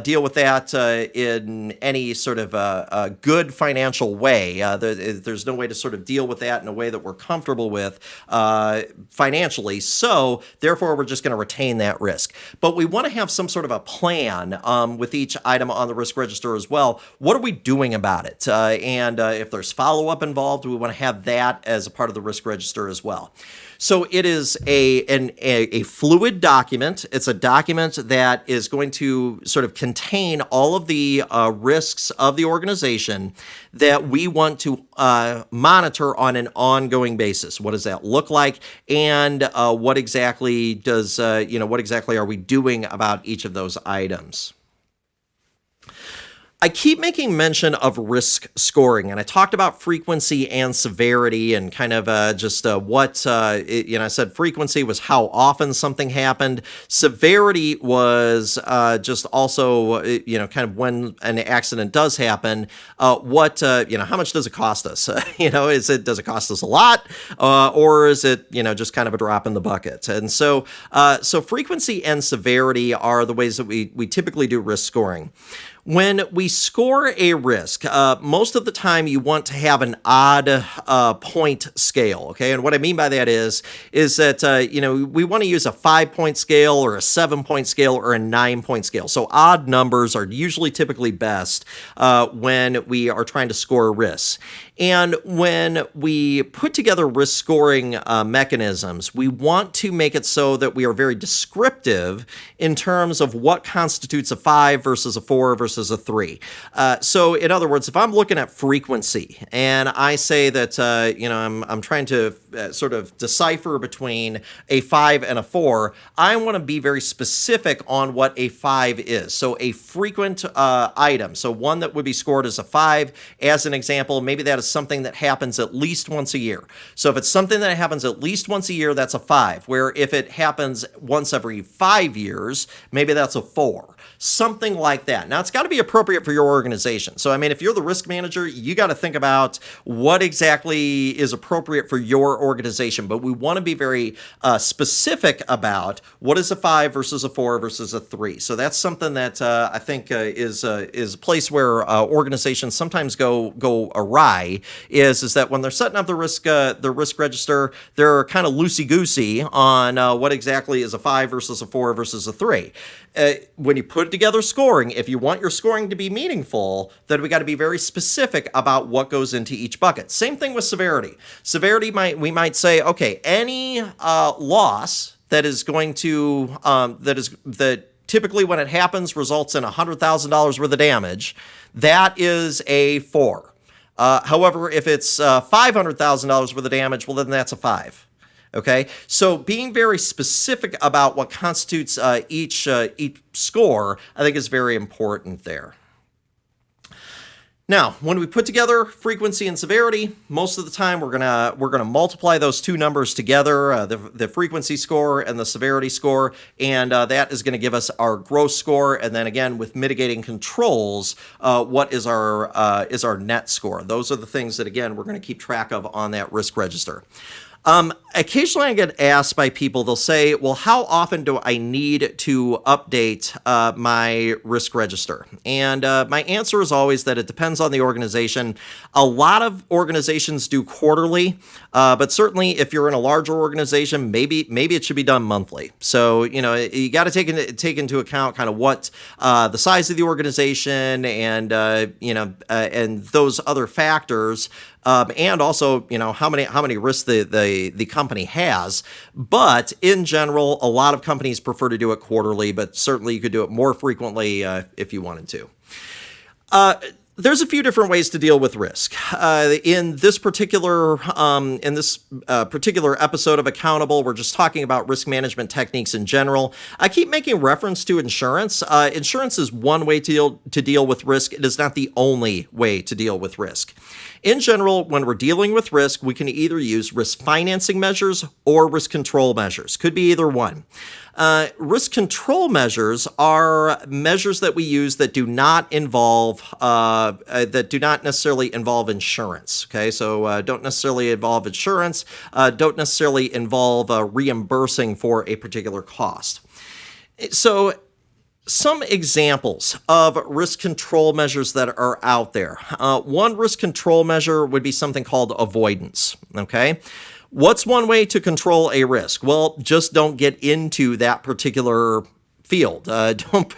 deal with that in any sort of good financial way. There's no way to sort of deal with that in a way that we're comfortable with financially. So therefore, we're just going to retain that risk. But we want to have some sort of a plan with each item on the risk register as well. What are we doing about it? And if there's follow-up involved, we want to have that as a part of the risk register as well. So it is a fluid document. It's a document that is going to sort of contain all of the risks of the organization that we want to monitor on an ongoing basis. What does that look like? And what exactly are we doing about each of those items? I keep making mention of risk scoring, and I talked about frequency and severity and kind of I said frequency was how often something happened. Severity was just also, kind of when an accident does happen, how much does it cost us? Does it cost us a lot, or is it, just kind of a drop in the bucket? And so frequency and severity are the ways that we typically do risk scoring. When we score a risk, most of the time you want to have an odd point scale, okay? And what I mean by that is that, we want to use a 5-point scale or a 7-point scale or a 9-point scale. So odd numbers are usually typically best when we are trying to score risks. And when we put together risk scoring mechanisms, we want to make it so that we are very descriptive in terms of what constitutes a 5 versus a 4 versus a 3. So in other words, if I'm looking at frequency and I say that, I'm trying to sort of decipher between a 5 and a 4, I want to be very specific on what a 5 is. So a frequent item, so one that would be scored as a 5, as an example, maybe that is something that happens at least once a year. So if it's something that happens at least once a year, that's a 5. Where if it happens once every 5 years, maybe that's a 4. Something like that. Now, it's got to be appropriate for your organization. So, if you're the risk manager, you got to think about what exactly is appropriate for your organization. But we want to be very specific about what is a 5 versus a 4 versus a 3. So that's something that I think is a place where organizations sometimes go awry everybody is that when they're setting up the risk register, they're kind of loosey-goosey on what exactly is a 5 versus a 4 versus a 3. When you put together scoring, if you want your scoring to be meaningful, then we got to be very specific about what goes into each bucket. Same thing with severity. Severity we might say, okay, any loss that is going to that typically when it happens results in $100,000 worth of damage, that is a 4. However, if it's $500,000 worth of damage, well, then that's a 5. Okay, so being very specific about what constitutes each score, I think, is very important there. Now, when we put together frequency and severity, most of the time we're gonna multiply those two numbers together, the frequency score and the severity score, and that is going to give us our gross score. And then again, with mitigating controls, what is our net score? Those are the things that again we're going to keep track of on that risk register. Occasionally I get asked by people, they'll say, well, how often do I need to update my risk register? And my answer is always that it depends on the organization. A lot of organizations do quarterly, but certainly if you're in a larger organization, maybe it should be done monthly. So, you got to take into account kind of what the size of the organization and, and those other factors. And also, how many risks the company has. But in general, a lot of companies prefer to do it quarterly, but certainly you could do it more frequently if you wanted to. There's a few different ways to deal with risk. In this particular episode of Accountable, we're just talking about risk management techniques in general. I keep making reference to insurance. Insurance is one way to deal with risk. It is not the only way to deal with risk. In general, when we're dealing with risk, we can either use risk financing measures or risk control measures. Could be either one. Risk control measures are measures that we use that do not necessarily involve insurance. Okay, so don't necessarily involve insurance, don't necessarily involve reimbursing for a particular cost. So, some examples of risk control measures that are out there. One risk control measure would be something called avoidance. Okay. What's one way to control a risk? Well, just don't get into that particular field. If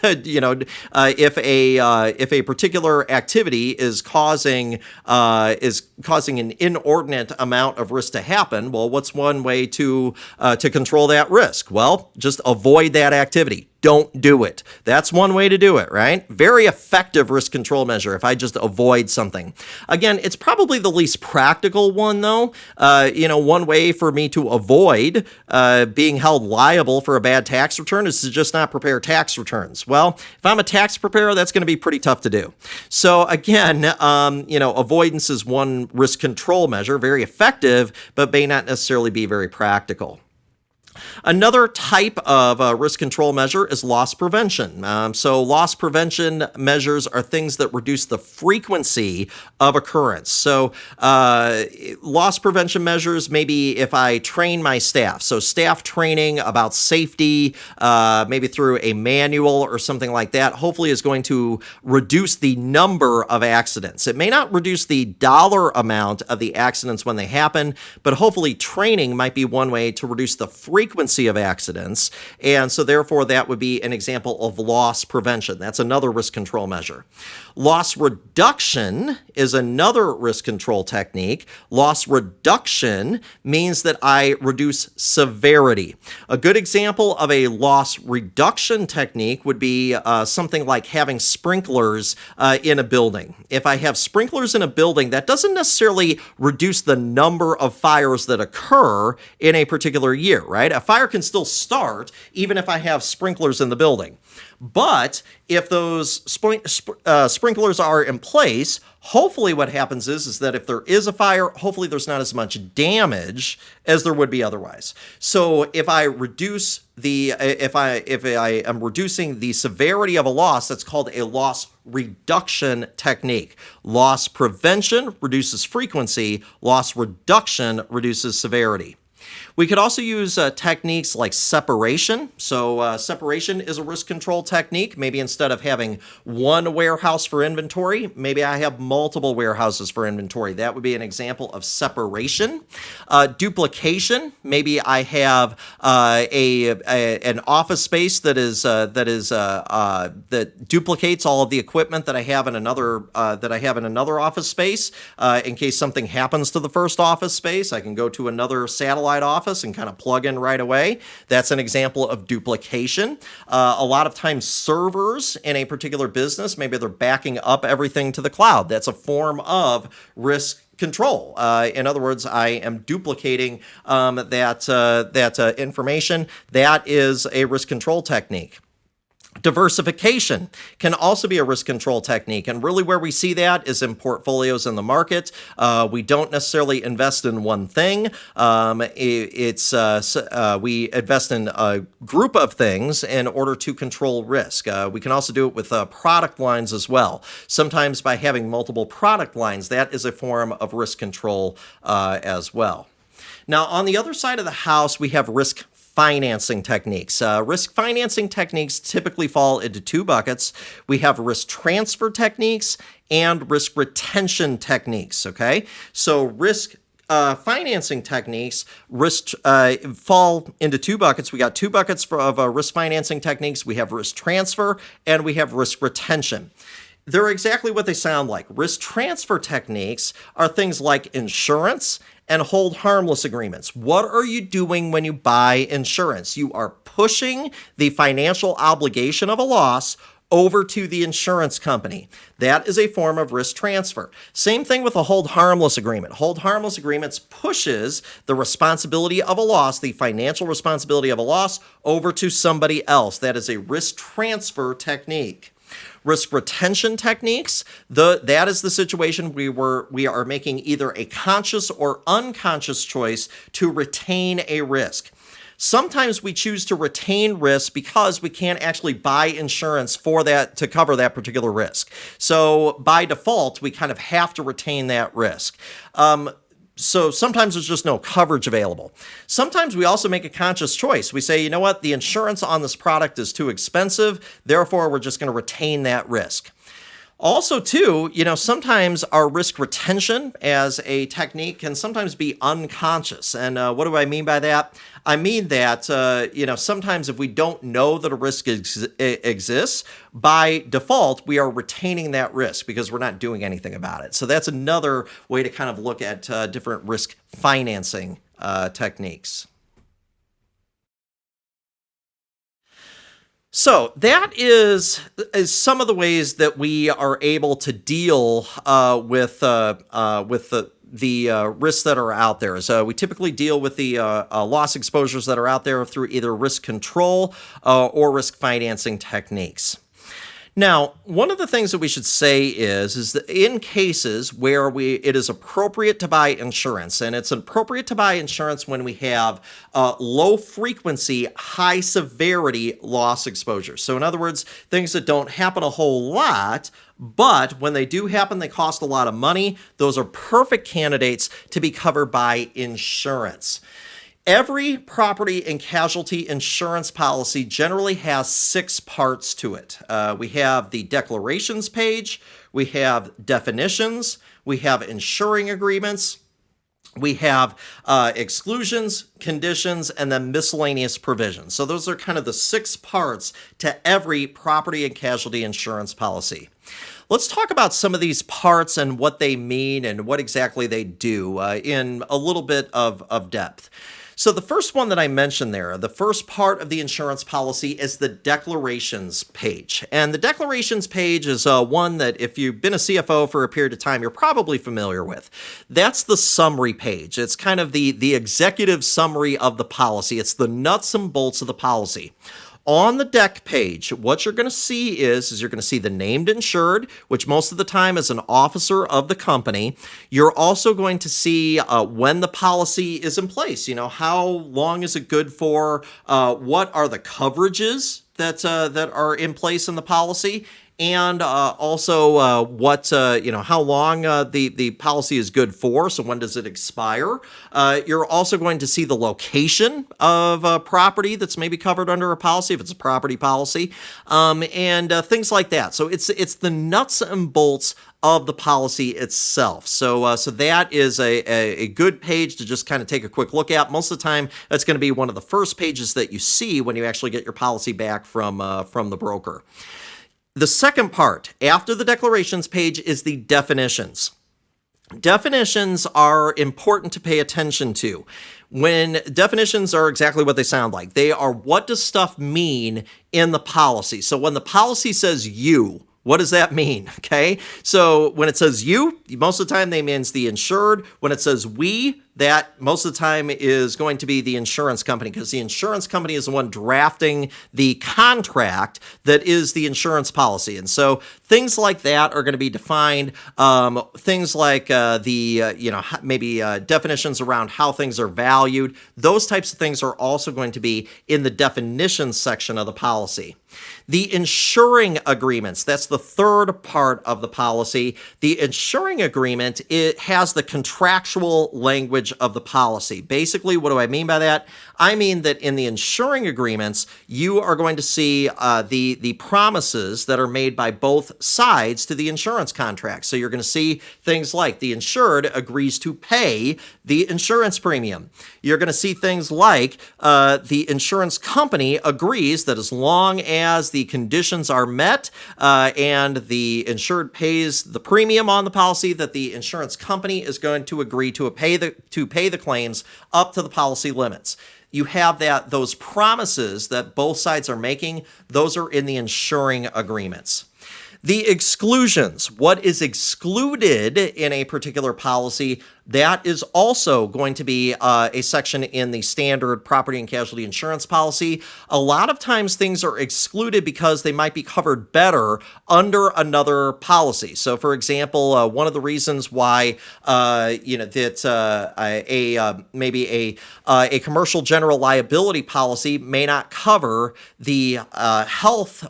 a particular activity is causing an inordinate amount of risk to happen, well, what's one way to control that risk? Well, just avoid that activity. Don't do it. That's one way to do it, right? Very effective risk control measure if I just avoid something. Again, it's probably the least practical one, though. One way for me to avoid being held liable for a bad tax return is to just not prepare tax returns. Well, if I'm a tax preparer, that's going to be pretty tough to do. So again, avoidance is one risk control measure, very effective, but may not necessarily be very practical. Another type of risk control measure is loss prevention. So loss prevention measures are things that reduce the frequency of occurrence. So loss prevention measures, maybe if I train my staff. So staff training about safety, maybe through a manual or something like that, hopefully is going to reduce the number of accidents. It may not reduce the dollar amount of the accidents when they happen, but hopefully training might be one way to reduce the frequency of accidents, and so therefore that would be an example of loss prevention. That's another risk control measure. Loss reduction is another risk control technique. Loss reduction means that I reduce severity. A good example of a loss reduction technique would be something like having sprinklers in a building. If I have sprinklers in a building, that doesn't necessarily reduce the number of fires that occur in a particular year, right? A fire can still start even if I have sprinklers in the building. But if those sprinklers are in place, hopefully what happens is that if there is a fire, hopefully there's not as much damage as there would be otherwise. So if I reduce if I am reducing the severity of a loss, that's called a loss reduction technique. Loss prevention reduces frequency, loss reduction reduces severity. We could also use techniques like separation. So separation is a risk control technique. Maybe instead of having one warehouse for inventory, maybe I have multiple warehouses for inventory. That would be an example of separation. Duplication. Maybe I have an office space that duplicates all of the equipment that I have in another office space. In case something happens to the first office space, I can go to another satellite office and kind of plug in right away. That's an example of duplication. A lot of times servers in a particular business, maybe they're backing up everything to the cloud. That's a form of risk control. In other words, I am duplicating that information. That is a risk control technique. Diversification can also be a risk control technique, and really where we see that is in portfolios in the market. We don't necessarily invest in one thing. We invest in a group of things in order to control risk. We can also do it with product lines as well. Sometimes by having multiple product lines, that is a form of risk control as well. Now, on the other side of the house, we have risk financing techniques. Risk financing techniques typically fall into two buckets. We have risk transfer techniques and risk retention techniques, okay? So risk financing techniques fall into two buckets. We got two buckets of risk financing techniques. We have risk transfer and we have risk retention. They're exactly what they sound like. Risk transfer techniques are things like insurance and hold harmless agreements. What are you doing when you buy insurance? You are pushing the financial obligation of a loss over to the insurance company. That is a form of risk transfer. Same thing with a hold harmless agreement. Hold harmless agreements pushes the responsibility of a loss, the financial responsibility of a loss, over to somebody else. That is a risk transfer technique. Risk retention techniques, that is the situation we are making either a conscious or unconscious choice to retain a risk. Sometimes we choose to retain risk because we can't actually buy insurance for that to cover that particular risk. So by default, we kind of have to retain that risk. So sometimes there's just no coverage available. Sometimes we also make a conscious choice. We say, you know what, the insurance on this product is too expensive, therefore we're just going to retain that risk. Also, too, sometimes our risk retention as a technique can sometimes be unconscious. And what do I mean by that? I mean that, sometimes if we don't know that a risk exists, by default, we are retaining that risk because we're not doing anything about it. So that's another way to kind of look at different risk financing techniques. So that is some of the ways that we are able to deal with the risks that are out there. So we typically deal with the loss exposures that are out there through either risk control or risk financing techniques. Now, one of the things that we should say is that in cases where it is appropriate to buy insurance, and it's appropriate to buy insurance when we have low frequency, high severity loss exposure. So in other words, things that don't happen a whole lot, but when they do happen, they cost a lot of money. Those are perfect candidates to be covered by insurance. Every property and casualty insurance policy generally has 6 parts to it. We have the declarations page, we have definitions, we have insuring agreements, we have exclusions, conditions, and then miscellaneous provisions. So those are kind of the 6 parts to every property and casualty insurance policy. Let's talk about some of these parts and what they mean and what exactly they do in a little bit of depth. So the first one that I mentioned there, the first part of the insurance policy is the declarations page. And the declarations page is one that if you've been a CFO for a period of time, you're probably familiar with. That's the summary page. It's kind of the executive summary of the policy. It's the nuts and bolts of the policy. On the deck page, what you're going to see is you're going to see the named insured, which most of the time is an officer of the company. You're also going to see when the policy is in place. How long is it good for? What are the coverages that are in place in the policy? and also what how long the policy is good for. So when does it expire? You're also going to see the location of property that's maybe covered under a policy if it's a property policy, and things like that. So it's the nuts and bolts of the policy itself. So that is a good page to just kind of take a quick look at. Most of the time, that's going to be one of the first pages that you see when you actually get your policy back from the broker. The second part, after the declarations page, is the definitions. Definitions are important to pay attention to. When definitions are exactly what they sound like, they are what does stuff mean in the policy. So when the policy says you, what does that mean? Okay, so when it says you, most of the time that means the insured. When it says we, that most of the time is going to be the insurance company, because the insurance company is the one drafting the contract that is the insurance policy. And so things like that are going to be defined. Things like maybe definitions around how things are valued. Those types of things are also going to be in the definitions section of the policy. The insuring agreements, that's the third part of the policy. The insuring agreement, it has the contractual language of the policy. Basically, what do I mean by that? I mean that in the insuring agreements, you are going to see the promises that are made by both sides to the insurance contract. So you're going to see things like the insured agrees to pay the insurance premium. You're going to see things like the insurance company agrees that as long as the conditions are met and the insured pays the premium on the policy, that the insurance company is going to agree to pay the claims up to the policy limits. You have those promises that both sides are making. Those are in the insuring agreements. The exclusions, what is excluded in a particular policy, that is also going to be a section in the standard property and casualty insurance policy. A lot of times things are excluded because they might be covered better under another policy. So, for example, one of the reasons why maybe a commercial general liability policy may not cover the health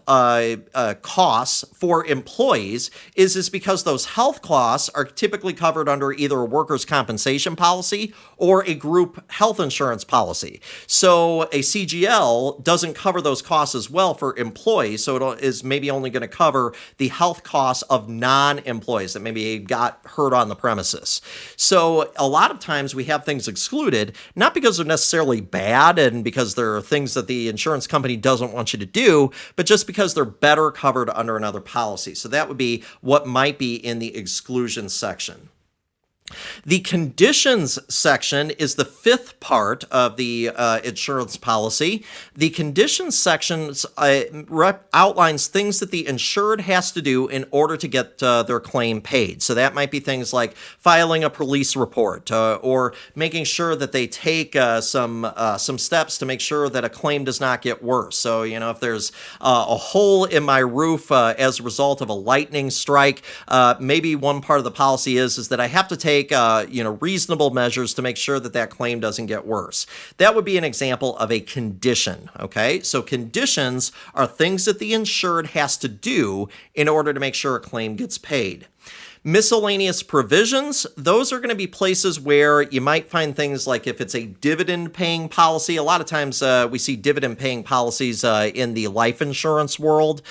costs for employees is because those health costs are typically covered under either a workers' compensation policy or a group health insurance policy. So a CGL doesn't cover those costs as well for employees, so it is maybe only going to cover the health costs of non-employees that maybe got hurt on the premises. So a lot of times we have things excluded, not because they're necessarily bad and because there are things that the insurance company doesn't want you to do, but just because they're better covered under another policy. So that would be what might be in the exclusion section. The conditions section is the fifth part of the insurance policy. The conditions section outlines things that the insured has to do in order to get their claim paid. So that might be things like filing a police report or making sure that they take some steps to make sure that a claim does not get worse. So, if there's a hole in my roof as a result of a lightning strike, maybe one part of the policy is that I have to take reasonable measures to make sure that claim doesn't get worse. That would be an example of a condition, okay? So conditions are things that the insured has to do in order to make sure a claim gets paid. Miscellaneous provisions, those are going to be places where you might find things like if it's a dividend-paying policy. A lot of times we see dividend-paying policies in the life insurance world.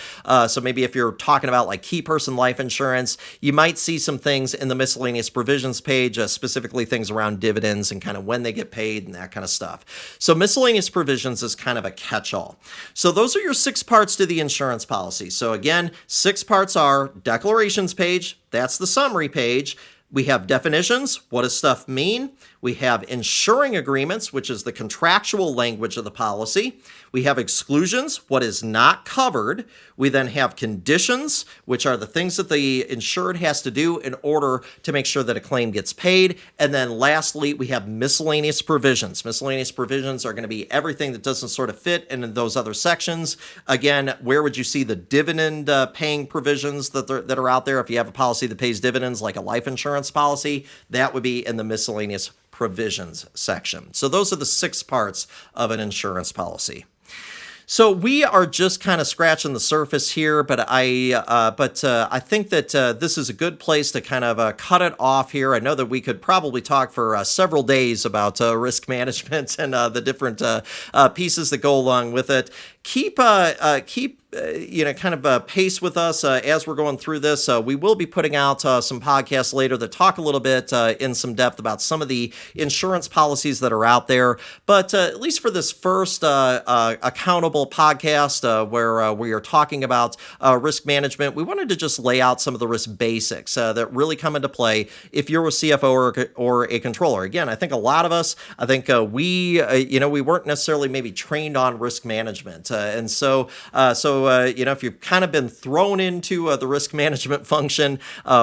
So maybe if you're talking about like key person life insurance, you might see some things in the miscellaneous provisions page, specifically things around dividends and kind of when they get paid and that kind of stuff. So miscellaneous provisions is kind of a catch-all. So those are your 6 parts to the insurance policy. So again, 6 parts are declarations page, that's the summary page. We have definitions. What does stuff mean? We have insuring agreements, which is the contractual language of the policy. We have exclusions, what is not covered. We then have conditions, which are the things that the insured has to do in order to make sure that a claim gets paid. And then lastly, we have miscellaneous provisions. Miscellaneous provisions are going to be everything that doesn't sort of fit in those other sections. Again, where would you see the dividend paying provisions that are out there? If you have a policy that pays dividends like a life insurance policy, that would be in the miscellaneous provisions section. So those are the 6 parts of an insurance policy. So we are just kind of scratching the surface here, but I think that this is a good place to kind of cut it off here. I know that we could probably talk for several days about risk management and the different pieces that go along with it. Keep pace with us as we're going through this. We will be putting out some podcasts later that talk a little bit in some depth about some of the insurance policies that are out there. But at least for this first accountable podcast where we are talking about risk management, we wanted to just lay out some of the risk basics that really come into play if you're a CFO or a controller. Again, I think a lot of us, we weren't necessarily maybe trained on risk management. If you've kind of been thrown into the risk management function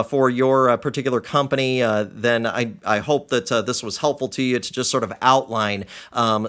for your particular company, then I hope that this was helpful to you to just sort of outline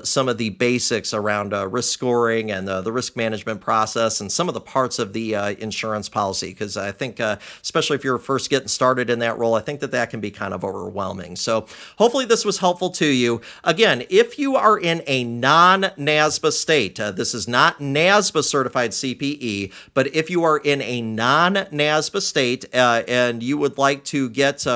some of the basics around risk scoring and the risk management process and some of the parts of the insurance policy. Because I think, especially if you're first getting started in that role, I think that can be kind of overwhelming. So hopefully this was helpful to you. Again, if you are in a non-NASBA state, this is not NASBA certified CPE, but if you are in a non-NASBA state and you would like to get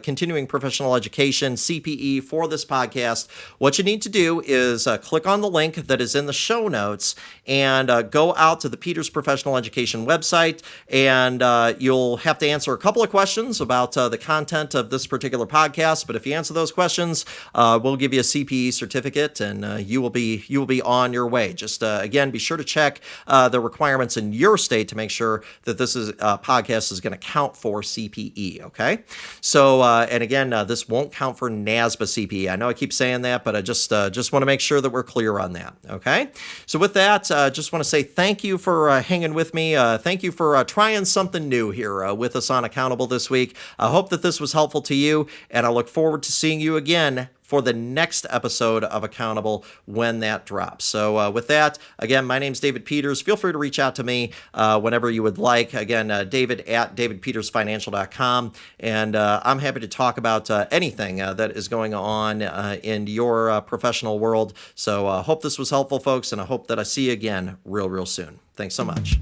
continuing professional education, CPE, for this podcast, what you need to do is click on the link that is in the show notes and go out to the Peters Professional Education website, and you'll have to answer a couple of questions about the content of this particular podcast. But if you answer those questions, we'll give you a CPE certificate, and you will be on your way. Just again, be sure to check the requirements in your state to make sure that this podcast is going to count for CPE. Okay, so and again, this won't count for NASBA CPE. I know I keep saying that, but I just want to make sure that we're clear on that. Okay, so with that, just want to say thank you for hanging with me. Thank you for trying something new here with us on Accountable this week. I hope that this was helpful to you, and I look forward to seeing you again for the next episode of Accountable when that drops. So with that, again, my name's David Peters. Feel free to reach out to me whenever you would like. Again, David at davidpetersfinancial.com. And I'm happy to talk about anything that is going on in your professional world. So I hope this was helpful, folks, and I hope that I see you again real soon. Thanks so much.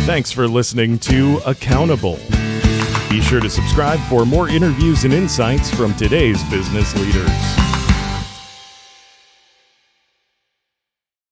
Thanks for listening to Accountable. Be sure to subscribe for more interviews and insights from today's business leaders.